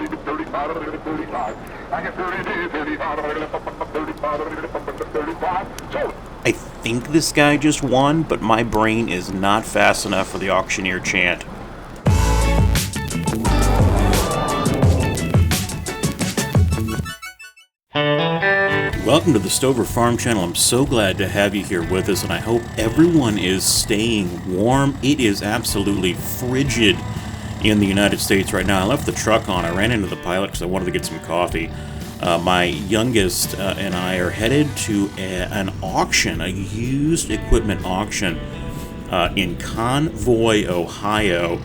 I think this guy just won, but my brain is not fast enough for the auctioneer chant. Welcome to the Stover Farm Channel. I'm so glad to have you here with us, and I hope everyone is staying warm. It is absolutely frigid in the United States right now. I left the truck on. I ran into the pilot because I wanted to get some coffee. My youngest and I are headed to an auction, a used equipment auction in Convoy, Ohio,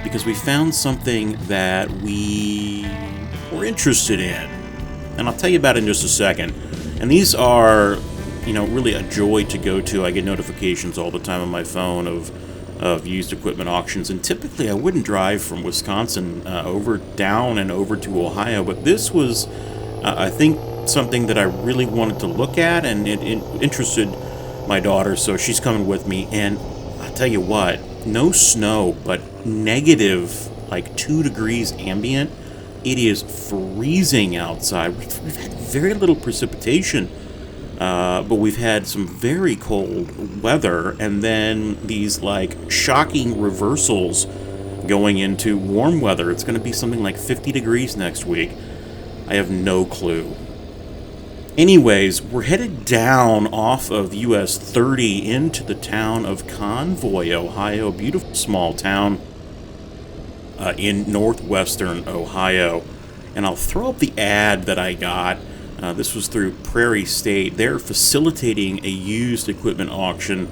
because we found something that we were interested in. And I'll tell you about it in just a second. And these are, really a joy to go to. I get notifications all the time on my phone of used equipment auctions. And typically I wouldn't drive from Wisconsin down and over to Ohio. But this was, I think, something that I really wanted to look at. And it interested my daughter, so she's coming with me. And I'll tell you what, no snow, but negative, 2 degrees ambient. It is freezing outside. We've had very little precipitation, but we've had some very cold weather, and then these shocking reversals going into warm weather. It's going to be something like 50 degrees next week. I have no clue. Anyways, we're headed down off of US 30 into the town of Convoy, Ohio. Beautiful small town in northwestern Ohio. And I'll throw up the ad that I got. This was through Prairie State. They're facilitating a used equipment auction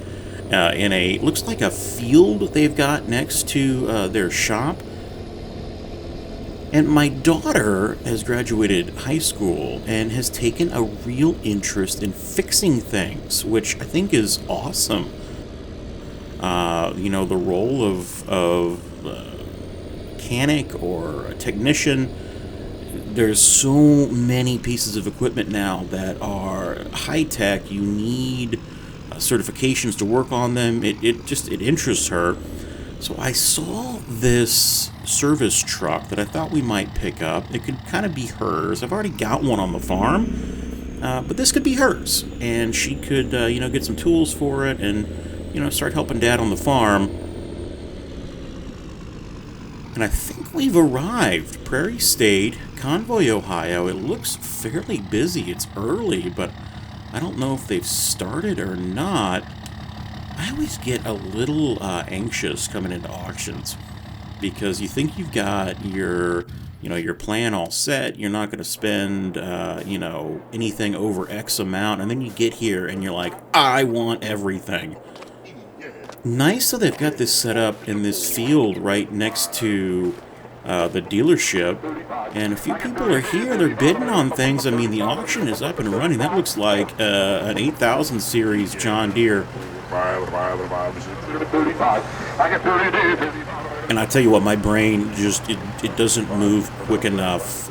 in looks like a field they've got next to their shop. And my daughter has graduated high school and has taken a real interest in fixing things, which I think is awesome. The role of mechanic or a technician. There's so many pieces of equipment now that are high-tech. You need certifications to work on them. It interests her. So I saw this service truck that I thought we might pick up. It could kind of be hers. I've already got one on the farm, but this could be hers. And she could, get some tools for it and, start helping Dad on the farm. And I think we've arrived. Prairie State, Convoy, Ohio. It looks fairly busy. It's early, but I don't know if they've started or not. I always get a little anxious coming into auctions because you think you've got your plan all set. You're not going to spend, anything over X amount. And then you get here and you're like, I want everything. Nice that they've got this set up in this field right next to the dealership, and a few people are here. They're bidding on things. I mean, the auction is up and running. That looks like an 8000 series John Deere. And I tell you what, my brain it doesn't move quick enough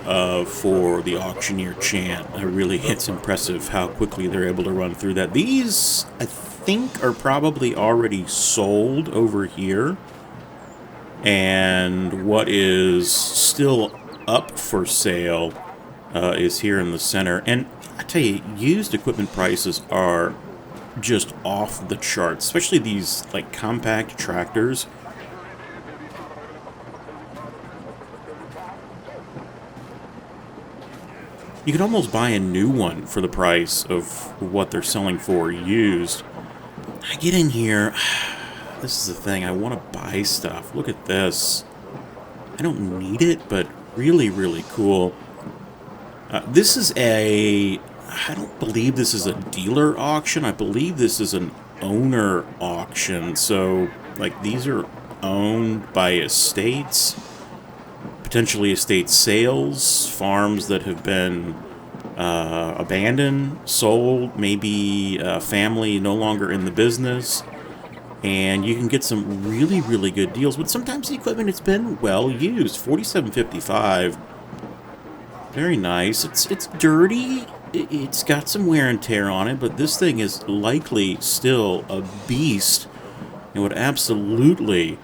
for the auctioneer chant. It's impressive how quickly they're able to run through that. These, I think, are probably already sold over here. And what is still up for sale is here in the center. And I tell you, used equipment prices are just off the charts, especially these compact tractors. You could almost buy a new one for the price of what they're selling for used. I get in here. This is the thing. I want to buy stuff. Look at this. I don't need it, but really, really cool. This is I don't believe this is a dealer auction. I believe this is an owner auction. So, these are owned by estates, potentially estate sales, farms that have been abandoned, sold, maybe a family no longer in the business. And you can get some really, really good deals. But sometimes the equipment, it's been well used. $47.55. Very nice. It's dirty. It's got some wear and tear on it, but this thing is likely still a beast. It would absolutely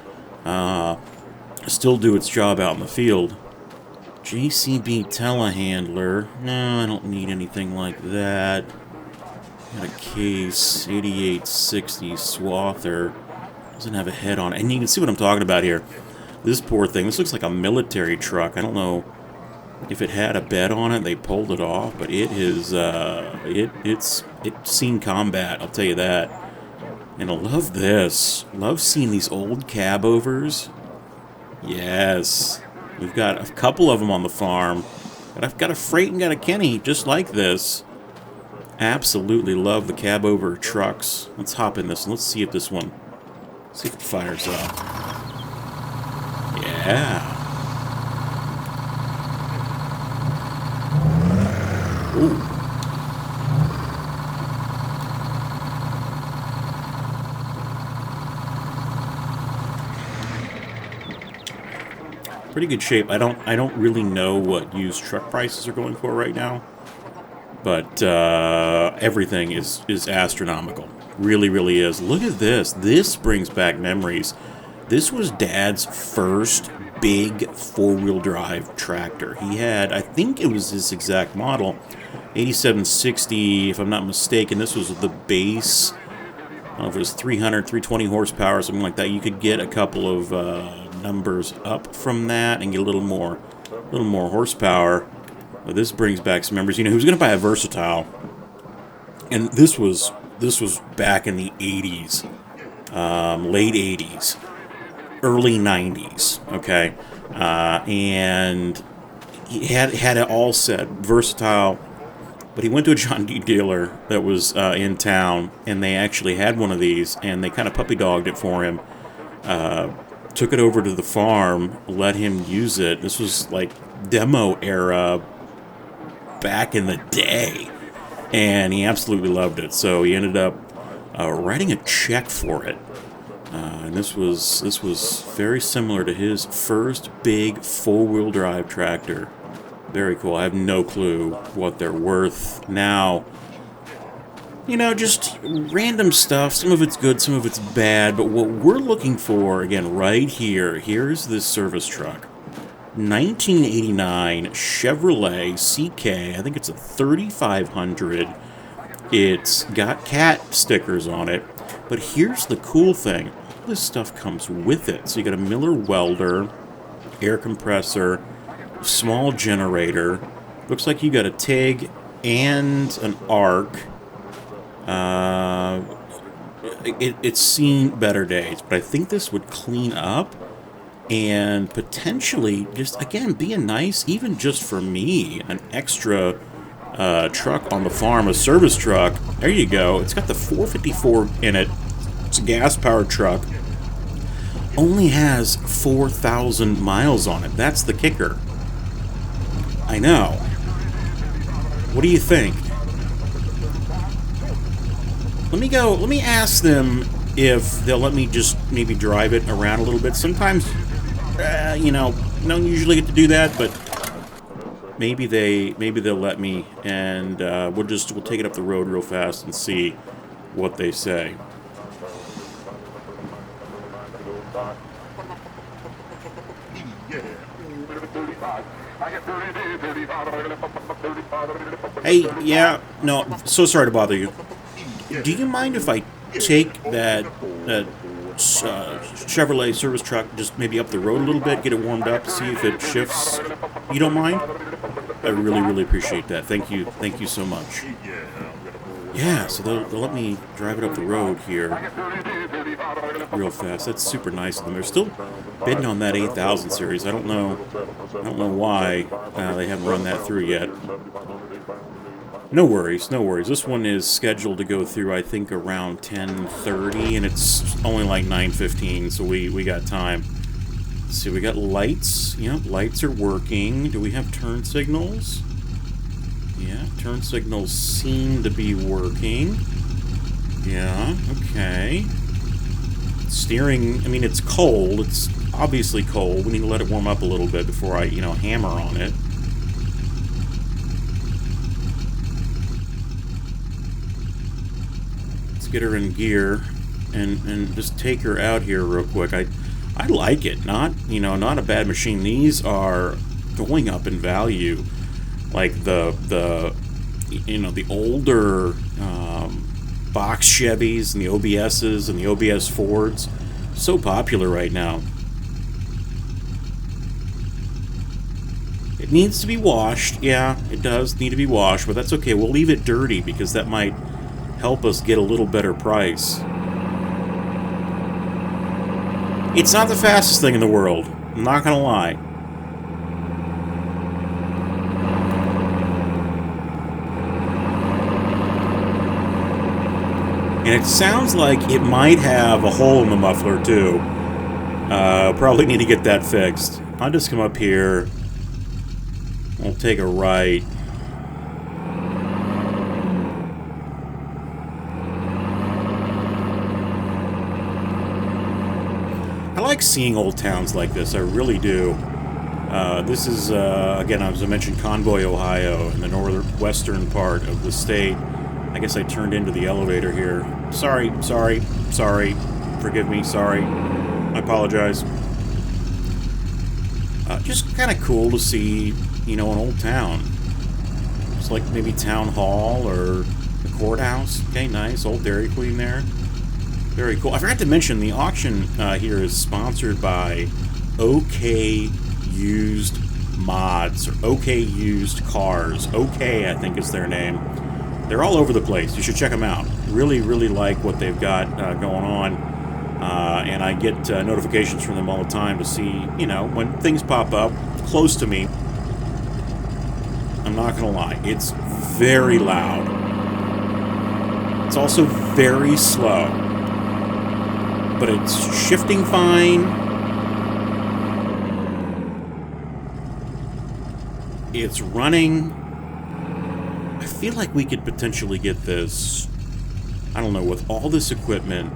still do its job out in the field. JCB telehandler. No, I don't need anything like that. Got a case, 8860 swather. Doesn't have a head on it. And you can see what I'm talking about here. This poor thing, this looks like a military truck. I don't know if it had a bed on it, they pulled it off, but it is, it's seen combat, I'll tell you that. And I love this. Love seeing these old cab-overs. Yes. We've got a couple of them on the farm. But I've got a Freight and got a Kenny just like this. Absolutely love the cab-over trucks. Let's hop in this and let's see if this one, see if it fires up. Yeah. Ooh. Pretty good shape. I don't really know what used truck prices are going for right now, but everything is astronomical. Really, really is. Look at this. This brings back memories. This was Dad's first big four-wheel drive tractor. He had, I think it was this exact model, 8760, if I'm not mistaken. This was the base. I don't know if it was 300, 320 horsepower, or something like that. You could get a couple of numbers up from that and get a little more horsepower. But this brings back some memories. You know, he was going to buy a Versatile, and this was back in the 80s, late 80s, early 90s. Okay, and he had it all set, Versatile. But he went to a John Deere dealer that was in town, and they actually had one of these, and they kind of puppy dogged it for him. Took it over to the farm, let him use it. This was like demo era back in the day, and he absolutely loved it. So he ended up writing a check for it, and this was very similar to his first big four-wheel drive tractor. Very cool. I have no clue what they're worth now. You know, just random stuff. Some of it's good, some of it's bad. But what we're looking for, again, right here, here's this service truck. 1989 Chevrolet CK. I think it's a 3500. It's got cat stickers on it. But here's the cool thing. All this stuff comes with it. So you got a Miller welder, air compressor, small generator. Looks like you got a TIG and an arc. It's seen better days, but I think this would clean up and potentially just, again, be a nice, even just for me, an extra truck on the farm, a service truck. There you go. It's got the 454 in it. It's a gas-powered truck. Only has 4,000 miles on it. That's the kicker. I know. What do you think? Let me ask them if they'll let me just maybe drive it around a little bit. Sometimes, you know, I don't usually get to do that, but maybe they'll let me, and we'll take it up the road real fast and see what they say. Hey, yeah, no, so sorry to bother you. Do you mind if I take that Chevrolet service truck just maybe up the road a little bit, get it warmed up, see if it shifts? You don't mind? I really, really appreciate that. Thank you so much. Yeah, so they'll let me drive it up the road here real fast. That's super nice of them. They're still bidding on that 8000 series. I don't know why they haven't run that through yet. No worries, no worries. This one is scheduled to go through, I think, around 10:30, and it's only like 9:15, so we got time. Let's see, we got lights. Yep, lights are working. Do we have turn signals? Yeah, turn signals seem to be working. Yeah, okay. Steering, I mean, it's cold. It's obviously cold. We need to let it warm up a little bit before I, hammer on it. Get her in gear and just take her out here real quick. I like it. Not a bad machine. These are going up in value. Like the older box Chevys and the OBSs and the OBS Fords, so popular right now. It needs to be washed. Yeah, it does need to be washed, but that's okay. We'll leave it dirty because that might help us get a little better price. It's not the fastest thing in the world, I'm not gonna lie. And it sounds like it might have a hole in the muffler, too. Probably need to get that fixed. I'll just come up here. We'll take a right. I like seeing old towns like this. I really do. This is, again, as I mentioned, Convoy, Ohio, in the northwestern part of the state. I guess I turned into the elevator here. Sorry. Forgive me, sorry. I apologize. Just kind of cool to see, an old town. It's like maybe Town Hall or the courthouse. Okay, nice. Old Dairy Queen there. Very cool. I forgot to mention, the auction here is sponsored by OK Used Mods, or OK Used Cars. OK, I think is their name. They're all over the place. You should check them out. Really, really like what they've got going on. And I get notifications from them all the time to see, when things pop up close to me. I'm not going to lie. It's very loud. It's also very slow. But it's shifting fine. It's running. I feel like we could potentially get this, I don't know, with all this equipment.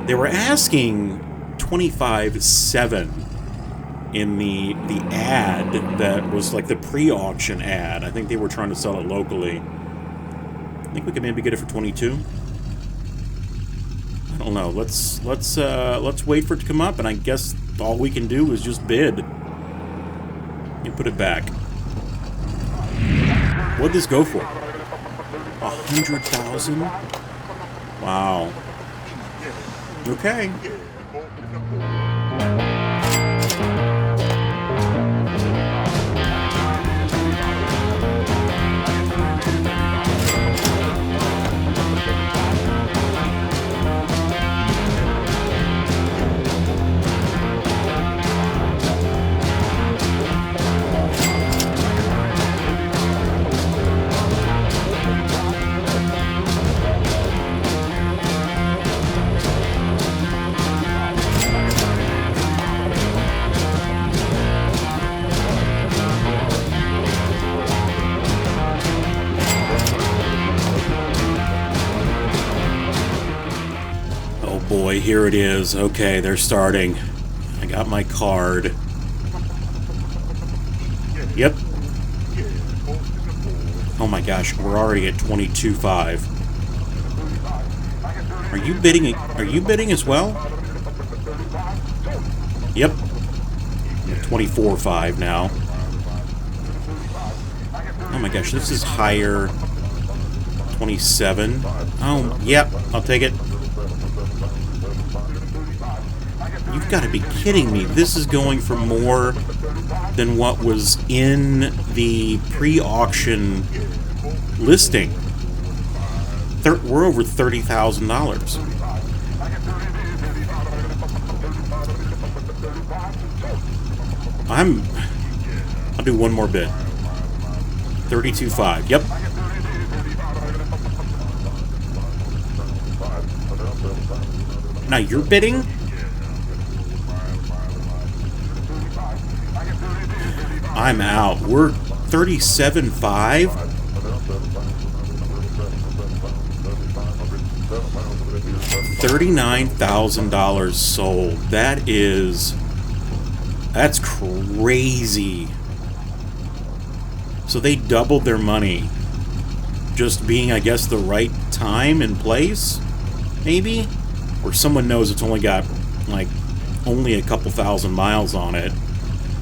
They were asking $25,700 in the ad that was like the pre-auction ad. I think they were trying to sell it locally. I think we could maybe get it for $22,000. I don't know. Let's wait for it to come up, and I guess all we can do is just bid. You put it back. What'd this go for? 100,000? Wow. Okay. Boy, here it is. Okay, they're starting. I got my card. Yep. Oh my gosh, we're already at 22.5. Are you bidding? Are you bidding as well? Yep. 24.5 now. Oh my gosh, this is higher. 27. Oh, yep. I'll take it. You've got to be kidding me. This is going for more than what was in the pre-auction listing. We're over $30,000. I'll do one more bid. 32.5. Yep. Now you're bidding? I'm out. We're 37.5. $39,000 sold. That's crazy. So they doubled their money. Just being, I guess, the right time and place? Maybe? Or someone knows it's only got, like, only a couple thousand miles on it.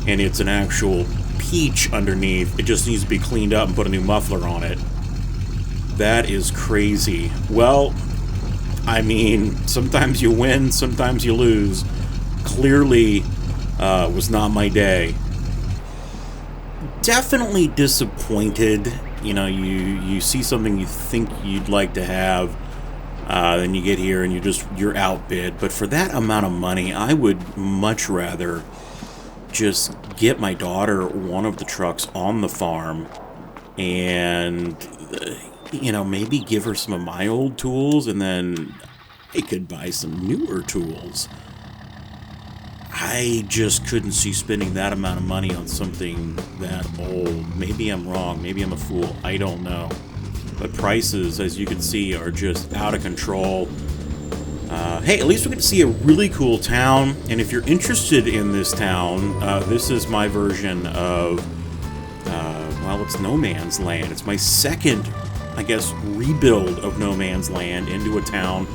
and it's an actual peach underneath. It just needs to be cleaned up and put a new muffler on it. That is crazy. Well, I mean, sometimes you win, sometimes you lose. Clearly, was not my day. Definitely disappointed. You know, you see something you think you'd like to have, then you get here and you're outbid. But for that amount of money, I would much rather just get my daughter one of the trucks on the farm and, maybe give her some of my old tools, and then I could buy some newer tools. I just couldn't see spending that amount of money on something that old. Maybe I'm wrong. Maybe I'm a fool. I don't know. But prices, as you can see, are just out of control. Hey, at least we get to see a really cool town. And if you're interested in this town, this is my version of, it's No Man's Land. It's my second, rebuild of No Man's Land into a town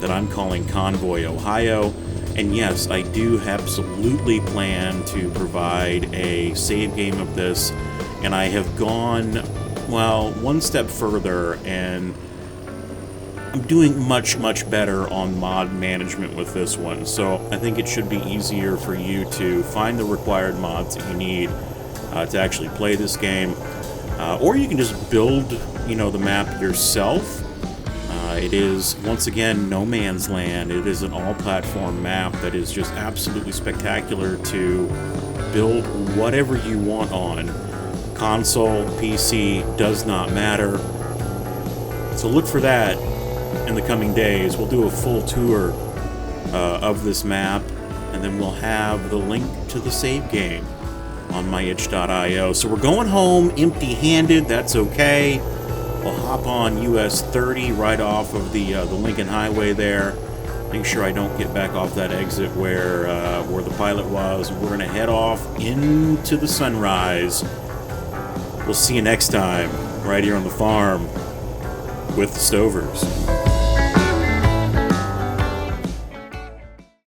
that I'm calling Convoy, Ohio. And yes, I do absolutely plan to provide a save game of this, and I have gone, one step further, and I'm doing much, much better on mod management with this one. So I think it should be easier for you to find the required mods that you need to actually play this game. Or you can just build, the map yourself. It is, once again, No Man's Land. It is an all-platform map that is just absolutely spectacular to build whatever you want on. Console, PC, does not matter. So look for that in the coming days. We'll do a full tour of this map, and then we'll have the link to the save game on myitch.io. So we're going home empty-handed. That's okay. We'll hop on US 30 right off of the Lincoln Highway there. Make sure I don't get back off that exit where the pilot was. We're going to head off into the sunrise. We'll see you next time right here on the farm with the Stovers.